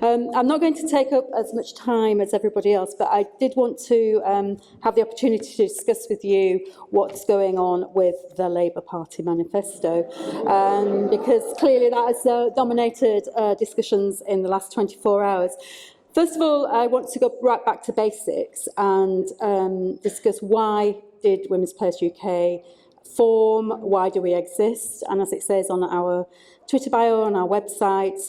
I'm not going to take up as much time as everybody else, but I did want to have the opportunity to discuss with you what's going on with the Labour Party manifesto, because clearly that has dominated discussions in the last 24 hours. First of all, I want to go right back to basics and discuss why did Women's Place UK form, why do we exist? And as it says on our Twitter bio, on our website,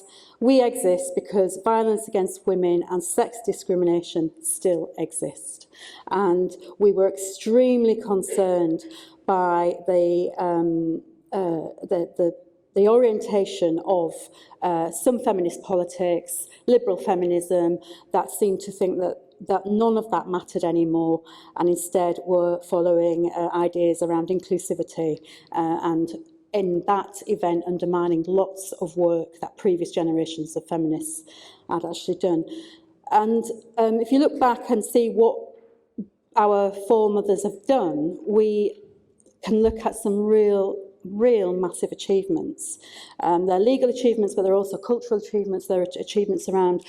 we exist because violence against women and sex discrimination still exist. And we were extremely concerned by the orientation of some feminist politics, liberal feminism, that seemed to think that none of that mattered anymore, and instead were following ideas around inclusivity and in that event undermining lots of work that previous generations of feminists had actually done. And if you look back and see what our foremothers have done, we can look at some real massive achievements. They're legal achievements, but they're also cultural achievements. There are achievements around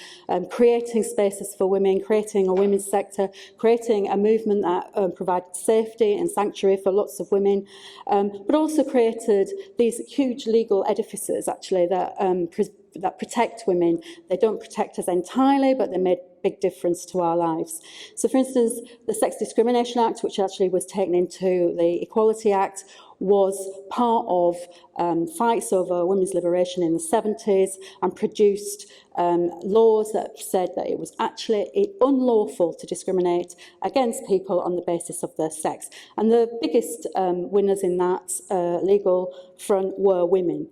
creating spaces for women, creating a women's sector, creating a movement that provided safety and sanctuary for lots of women, but also created these huge legal edifices, actually, that protect women. They don't protect us entirely, but they made big difference to our lives. So, for instance, the Sex Discrimination Act, which actually was taken into the Equality Act, was part of fights over women's liberation in the 70s and produced laws that said that it was actually unlawful to discriminate against people on the basis of their sex. And the biggest winners in that legal front were women.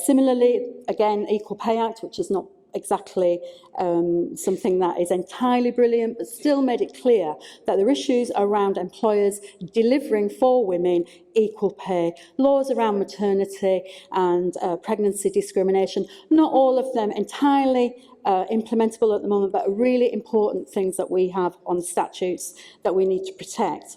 Similarly, again, Equal Pay Act, which is not exactly something that is entirely brilliant, but still made it clear that there are issues around employers delivering for women equal pay, laws around maternity and pregnancy discrimination, not all of them entirely implementable at the moment, but really important things that we have on statutes that we need to protect.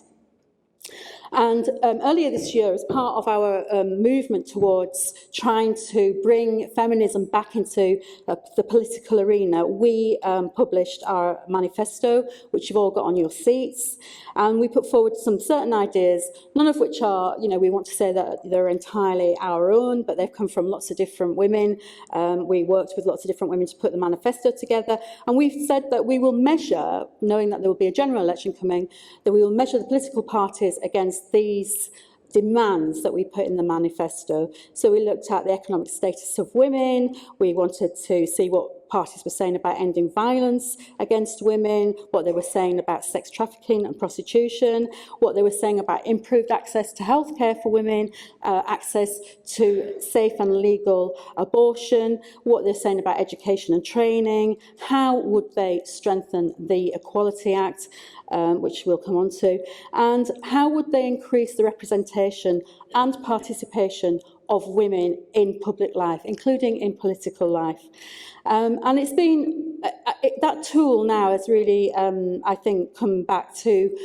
And earlier this year, as part of our movement towards trying to bring feminism back into the political arena, we published our manifesto, which you've all got on your seats. And we put forward some certain ideas, none of which are, we want to say that they're entirely our own, but they've come from lots of different women. We worked with lots of different women to put the manifesto together. And we've said that we will measure, knowing that there will be a general election coming, that we will measure the political parties against these demands that we put in the manifesto. So we looked at the economic status of women. We wanted to see what parties were saying about ending violence against women, what they were saying about sex trafficking and prostitution, what they were saying about improved access to healthcare for women, access to safe and legal abortion, what they're saying about education and training, how would they strengthen the Equality Act, which we'll come on to, and how would they increase the representation and participation of women in public life, including in political life. And it's been, that tool now has really, I think, come back to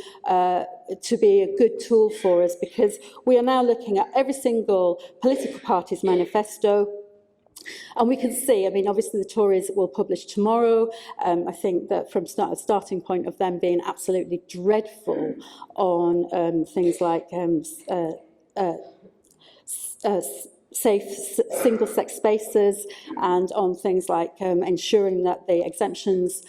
be a good tool for us, because we are now looking at every single political party's manifesto. And we can see, obviously the Tories will publish tomorrow. I think that from a starting point of them being absolutely dreadful on things like safe single-sex spaces and on things like ensuring that the exemptions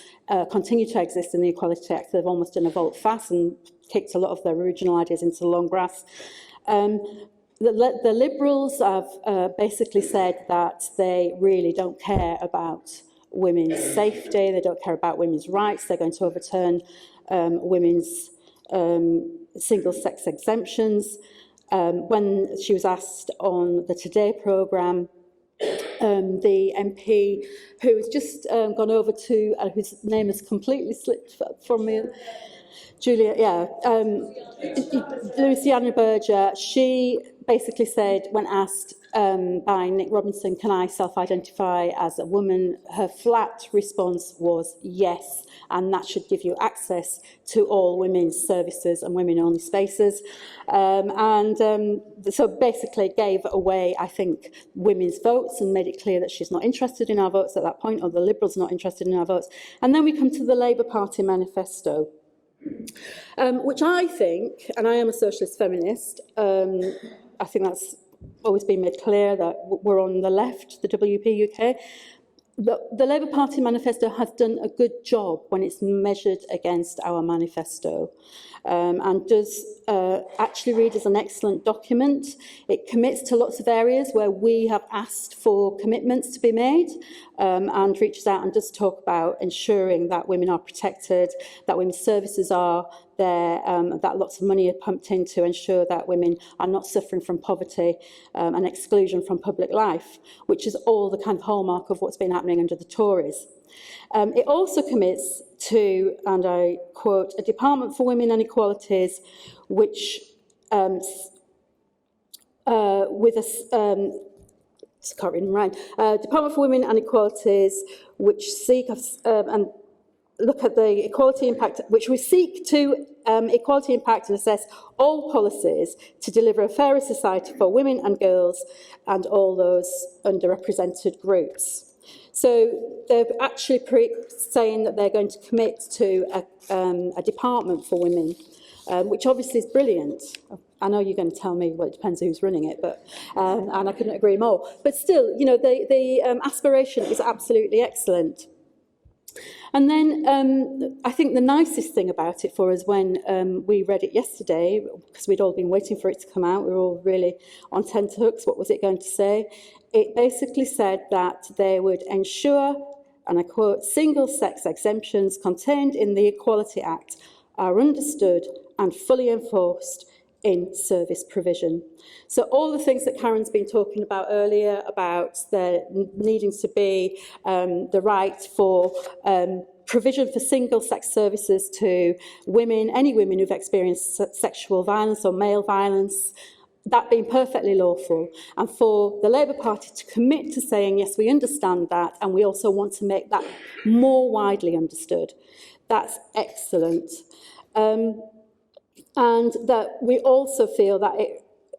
continue to exist in the Equality Act. They've almost done a volte-face and kicked a lot of their original ideas into the long grass. The Liberals have basically said that they really don't care about women's safety, they don't care about women's rights, they're going to overturn women's single-sex exemptions. When she was asked on the Today programme, the MP who has just gone over to, whose name has completely slipped from me, Luciana Berger, she basically said, when asked by Nick Robinson, can I self-identify as a woman, her flat response was yes, and that should give you access to all women's services and women-only spaces. So basically gave away, I think, women's votes and made it clear that she's not interested in our votes at that point, or the Liberals not interested in our votes. And then we come to the Labour Party manifesto, which I think, and I am a socialist feminist, I think that's always been made clear that we're on the left, the WP UK. The Labour Party manifesto has done a good job when it's measured against our manifesto, and does actually read as an excellent document. It commits to lots of areas where we have asked for commitments to be made, and reaches out and does talk about ensuring that women are protected, that women's services are there, that lots of money are pumped in to ensure that women are not suffering from poverty and exclusion from public life, which is all the kind of hallmark of what's been happening under the Tories. It also commits to, and I quote, a Department for Women and Equalities, which can't read them right. Department for Women and Equalities, which seek and look at the equality impact, which we seek to equality impact and assess all policies to deliver a fairer society for women and girls and all those underrepresented groups. So they're actually saying that they're going to commit to a department for women, which obviously is brilliant. I know you're going to tell me, well, it depends who's running it, but and I couldn't agree more. But still, you know, the aspiration is absolutely excellent. And then I think the nicest thing about it for us when we read it yesterday, because we'd all been waiting for it to come out, we were all really on tenterhooks, what was it going to say? It basically said that they would ensure, and I quote, single-sex exemptions contained in the Equality Act are understood and fully enforced in service provision. So all the things that Karen's been talking about earlier, about there needing to be the right for provision for single-sex services to women, any women who've experienced sexual violence or male violence, that being perfectly lawful, and for the Labour Party to commit to saying, yes, we understand that, and we also want to make that more widely understood. That's excellent. And that we also feel that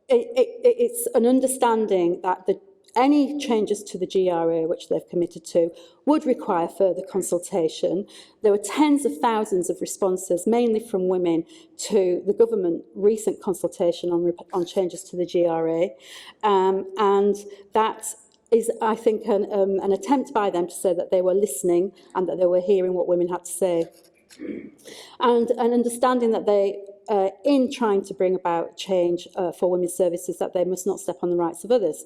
it's an understanding that any changes to the GRA, which they've committed to, would require further consultation. There were tens of thousands of responses, mainly from women, to the government recent consultation on changes to the GRA. And that is, I think, an attempt by them to say that they were listening and that they were hearing what women had to say. And an understanding that they, in trying to bring about change for women's services, that they must not step on the rights of others.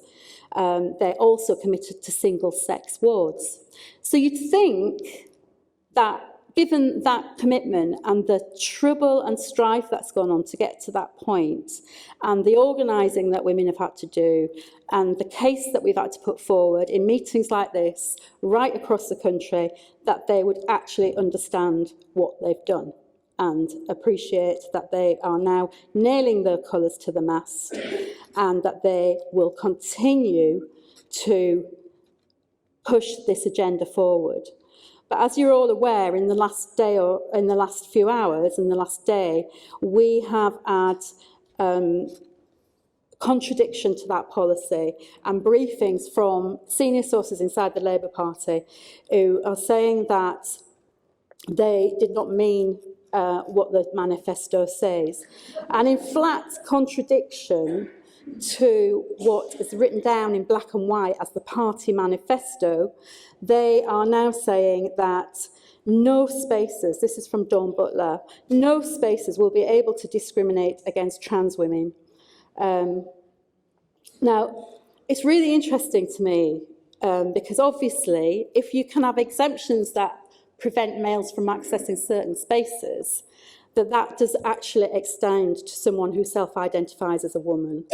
They're also committed to single-sex wards. So you'd think that, given that commitment and the trouble and strife that's gone on to get to that point, and the organising that women have had to do, and the case that we've had to put forward in meetings like this, right across the country, that they would actually understand what they've done and appreciate that they are now nailing their colours to the mast, and that they will continue to push this agenda forward. But as you're all aware, in the last day, or in the last few hours, in the last day, we have had contradiction to that policy and briefings from senior sources inside the Labour Party who are saying that they did not mean what the manifesto says. And in flat contradiction to what is written down in black and white as the party manifesto, they are now saying that no spaces, this is from Dawn Butler, no spaces will be able to discriminate against trans women. Now, it's really interesting to me because obviously if you can have exemptions that prevent males from accessing certain spaces, that does actually extend to someone who self-identifies as a woman,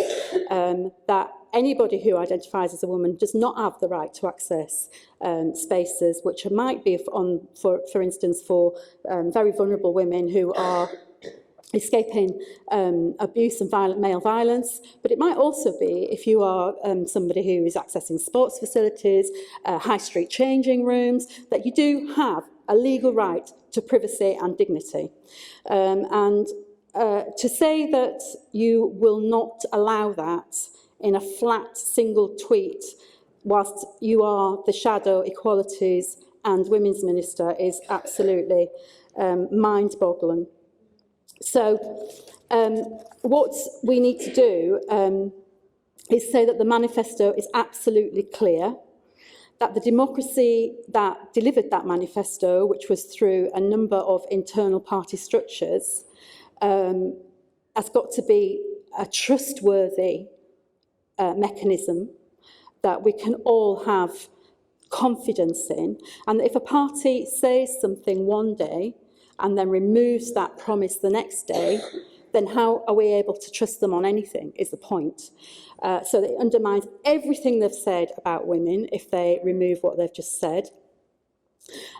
that anybody who identifies as a woman does not have the right to access spaces which might be, for instance, for very vulnerable women who are escaping abuse and violent male violence, but it might also be if you are somebody who is accessing sports facilities, high street changing rooms, that you do have a legal right to privacy and dignity. To say that you will not allow that in a flat single tweet whilst you are the shadow equalities and women's minister is absolutely mind-boggling. So what we need to do is say that the manifesto is absolutely clear, that the democracy that delivered that manifesto, which was through a number of internal party structures, has got to be a trustworthy mechanism that we can all have confidence in, and if a party says something one day and then removes that promise the next day, then how are we able to trust them on anything, is the point. So it undermines everything they've said about women if they remove what they've just said.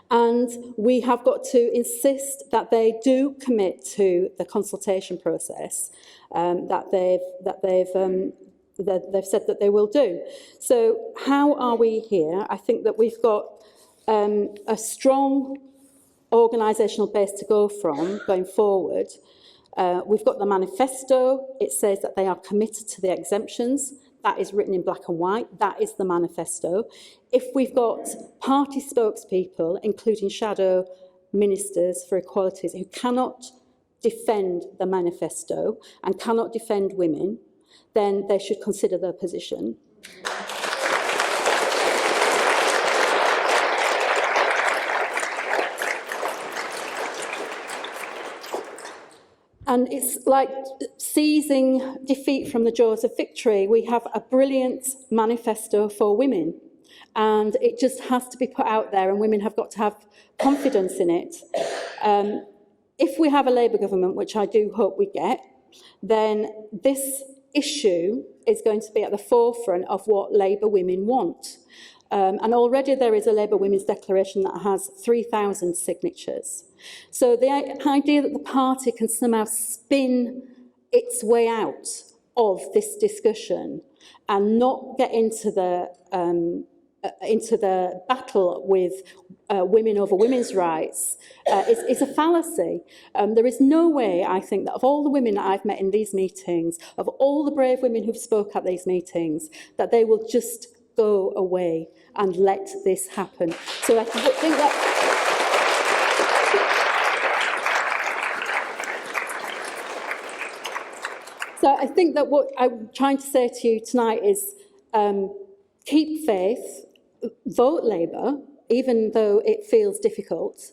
And we have got to insist that they do commit to the consultation process that they've said that they will do. So how are we here? I think that we've got a strong organisational base to go from going forward. We've got the manifesto. It says that they are committed to the exemptions. That is written in black and white. That is the manifesto. If we've got party spokespeople, including shadow ministers for equalities, who cannot defend the manifesto and cannot defend women, then they should consider their position. And it's like seizing defeat from the jaws of victory. We have a brilliant manifesto for women, and it just has to be put out there, and women have got to have confidence in it. If we have a Labour government, which I do hope we get, then this issue is going to be at the forefront of what Labour women want. And already there is a Labour Women's Declaration that has 3,000 signatures. So the idea that the party can somehow spin its way out of this discussion and not get into the battle with women over women's rights is a fallacy. There is no way, I think, that of all the women that I've met in these meetings, of all the brave women who've spoke at these meetings, that they will just go away and let this happen. So I think that... So I think that what I'm trying to say to you tonight is keep faith, vote Labour, even though it feels difficult.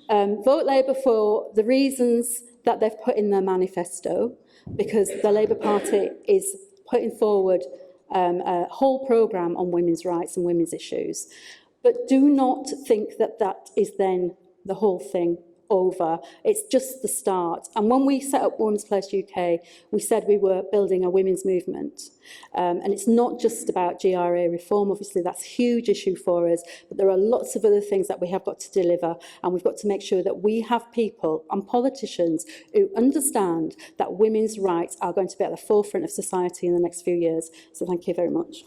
Vote Labour for the reasons that they've put in their manifesto, because the Labour Party is putting forward a whole programme on women's rights and women's issues. But do not think that that is then the whole thing over. It's just the start. And when we set up Women's Place UK, we said we were building a women's movement. And it's not just about GRA reform. Obviously, that's a huge issue for us. But there are lots of other things that we have got to deliver. And we've got to make sure that we have people and politicians who understand that women's rights are going to be at the forefront of society in the next few years. So thank you very much.